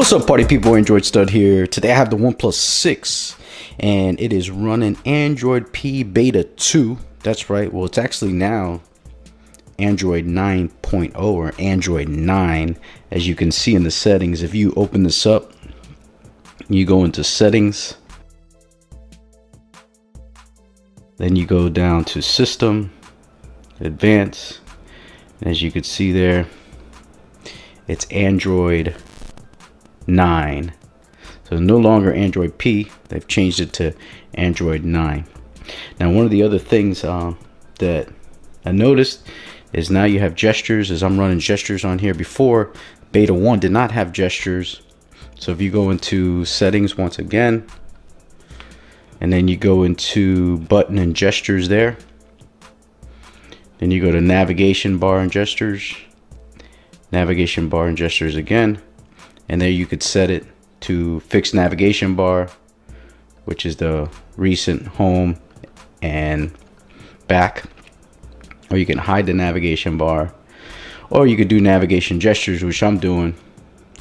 What's up, party people? AndroidStud here. Today I have the OnePlus 6 and it is running Android P Beta 2. That's right. Well, it's actually now Android 9.0 or Android 9. As you can see in the settings, if you open this up, you go into settings, then you go down to system, advanced, and as you can see there, it's Android 9. So no longer Android P, they've changed it to Android 9. Now, one of the other things that I noticed is now you have gestures. As I'm running gestures on here, before Beta 1 did not have gestures. So if you go into settings once again, and then you go into button and gestures there, then you go to navigation bar and gestures, navigation bar and gestures again, and there you could set it to fixed navigation bar, which is the recent, home, and back. Or you can hide the navigation bar, or you could do navigation gestures, which I'm doing.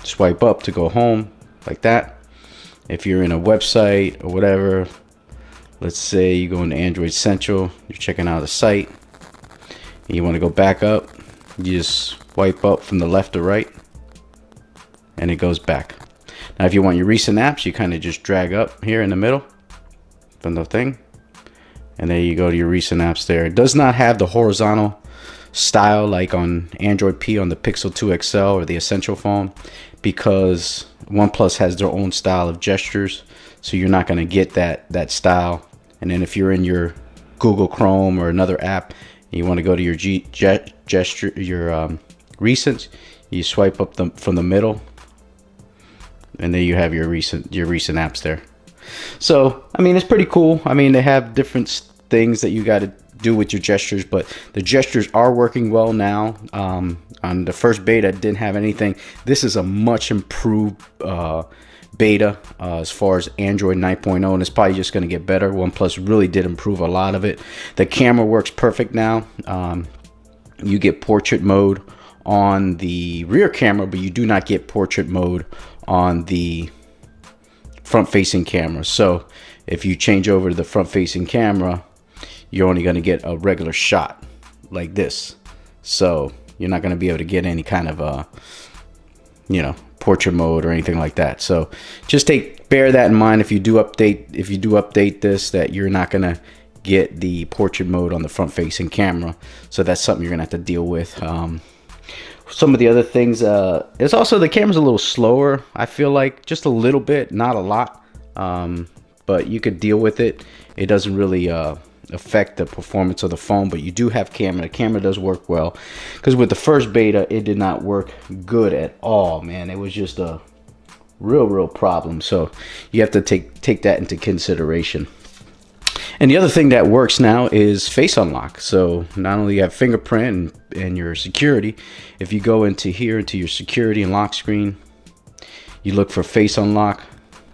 Swipe up to go home, like that. If you're in a website or whatever, let's say you go into Android Central, you're checking out a site, and you want to go back up, you just swipe up from the left to right, and it goes back. Now, if you want your recent apps, you kind of just drag up here in the middle from the thing, and there you go to your recent apps there. It does not have the horizontal style like on Android P on the Pixel 2 XL or the Essential phone, because OnePlus has their own style of gestures, so you're not going to get that style. And then if you're in your Google Chrome or another app and you want to go to your gesture, your recents, you swipe up from the middle, and then you have your recent apps there. So I mean, it's pretty cool. I mean, they have different things that you got to do with your gestures, but the gestures are working well now. On the first beta, it didn't have anything. This is a much improved beta as far as Android 9.0, and it's probably just going to get better. OnePlus really did improve a lot of it. The camera works perfect now. You get portrait mode on the rear camera, but you do not get portrait mode on the front facing camera. So if you change over to the front facing camera, you're only going to get a regular shot like this. So you're not going to be able to get any kind of portrait mode or anything like that. So just bear that in mind if you do update this, that you're not going to get the portrait mode on the front facing camera. So that's something you're going to have to deal with. Some of the other things, is also the camera's a little slower, I feel like, just a little bit, not a lot, but you could deal with it. It doesn't really affect the performance of the phone, but you do have camera. The camera does work well, because with the first beta, it did not work good at all, man. It was just a real problem. So you have to take that into consideration. And the other thing that works now is face unlock. So not only you have fingerprint and your security, if you go into here, into your security and lock screen, you look for face unlock.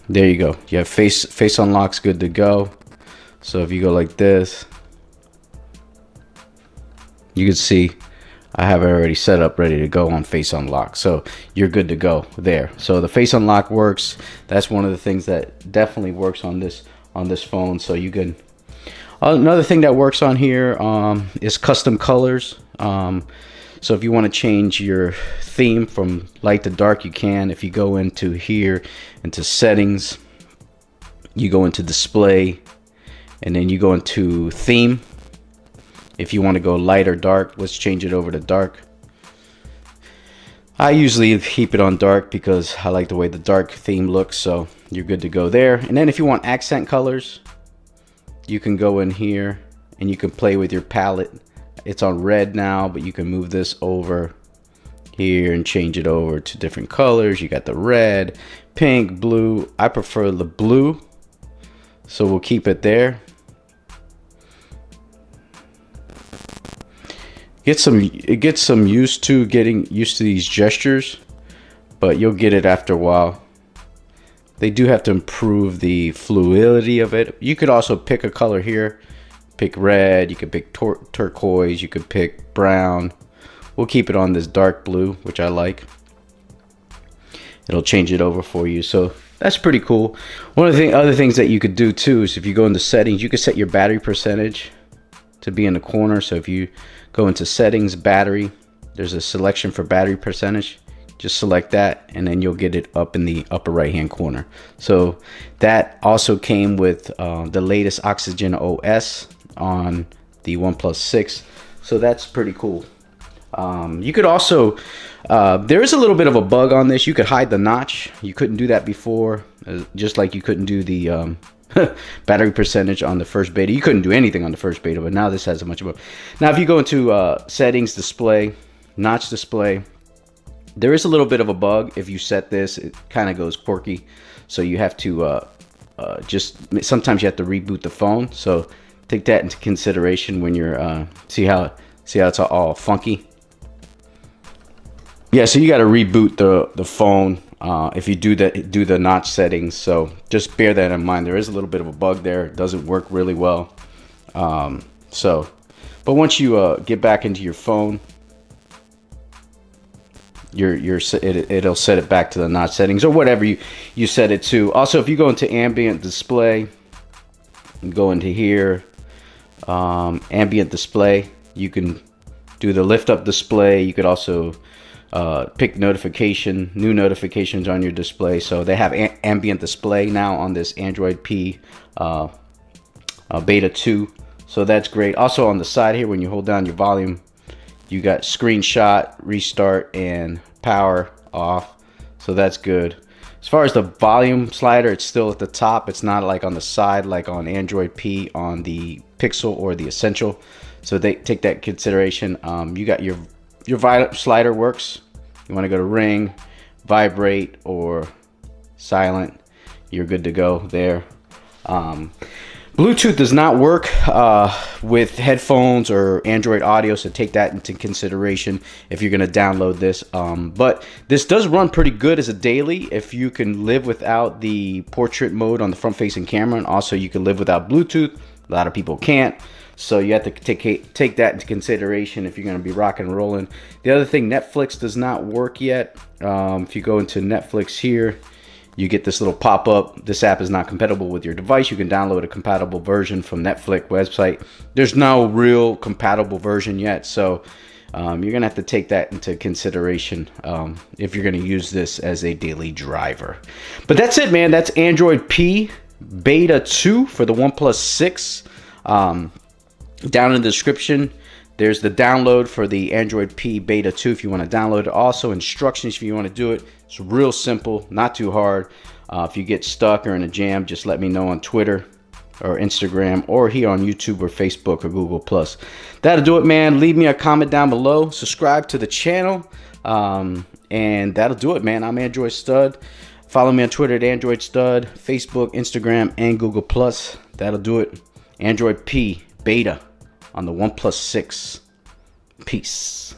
There you go. You have face unlock's good to go. So if you go like this, you can see I have it already set up ready to go on face unlock. So you're good to go there. So the face unlock works. That's one of the things that definitely works on this phone. So you can. Another thing that works on here is custom colors. So if you want to change your theme from light to dark, you can. If you go into here, into settings, you go into display, and then you go into theme. If you want to go light or dark, let's change it over to dark. I usually keep it on dark because I like the way the dark theme looks, so you're good to go there. And then if you want accent colors, you can go in here and you can play with your palette. It's on red now, but you can move this over here and change it over to different colors. You got the red, pink, blue. I prefer the blue, so we'll keep it there. It gets some getting used to these gestures, but you'll get it after a while. They do have to improve the fluidity of it. You could also pick a color here. Pick red, you could pick turquoise, you could pick brown. We'll keep it on this dark blue, which I like. it'll change it over for you. So that's pretty cool. One of the other things that you could do too is if you go into settings, you could set your battery percentage to be in the corner. So if you go into settings, battery, there's a selection for battery percentage. Just select that and then you'll get it up in the upper right hand corner. So that also came with the latest OxygenOS on the OnePlus 6. So that's pretty cool. You could also, there is a little bit of a bug on this. You could hide the notch. You couldn't do that before, just like you couldn't do the battery percentage on the first beta. You couldn't do anything on the first beta, but now this has a much more. Now if you go into settings, display, notch display, there is a little bit of a bug. If you set this, it kind of goes quirky. So you have to sometimes you have to reboot the phone. So take that into consideration when you're see how it's all funky. Yeah, so you got to reboot the phone if you do the notch settings. So just bear that in mind. There is a little bit of a bug there. It doesn't work really well. But once you get back into your phone, it'll set it back to the notch settings or whatever you set it to. Also, if you go into Ambient Display and go into here, Ambient Display, you can do the lift up display. You could also pick new notifications on your display. So they have Ambient Display now on this Android P beta 2. So that's great. Also on the side here, when you hold down your volume, you got screenshot, restart, and power off. So that's good. As far as the volume slider, it's still at the top. It's not like on the side like on Android P on the Pixel or the Essential. So they take that consideration. You got your slider works. You want to go to ring, vibrate, or silent. You're good to go there. Bluetooth does not work with headphones or Android Audio, so take that into consideration if you're going to download this. But this does run pretty good as a daily if you can live without the portrait mode on the front-facing camera, and also you can live without Bluetooth. A lot of people can't, so you have to take that into consideration if you're going to be rocking and rolling. The other thing, Netflix does not work yet. If you go into Netflix here, you get this little pop-up. This app is not compatible with your device. You can download a compatible version from Netflix website. There's no real compatible version yet, so you're gonna have to take that into consideration if you're gonna use this as a daily driver. But that's it, man. That's Android P beta 2 for the OnePlus 6. Down in the description, there's the download for the Android P beta 2 if you want to download it. Also instructions if you want to do it. It's real simple, not too hard. If you get stuck or in a jam, just let me know on Twitter or Instagram or here on YouTube or Facebook or Google+. That'll do it, man. Leave me a comment down below. Subscribe to the channel. And that'll do it, man. I'm AndroidStud. Follow me on Twitter at AndroidStud, Facebook, Instagram, and Google+. That'll do it. Android P beta on the OnePlus 6. Peace.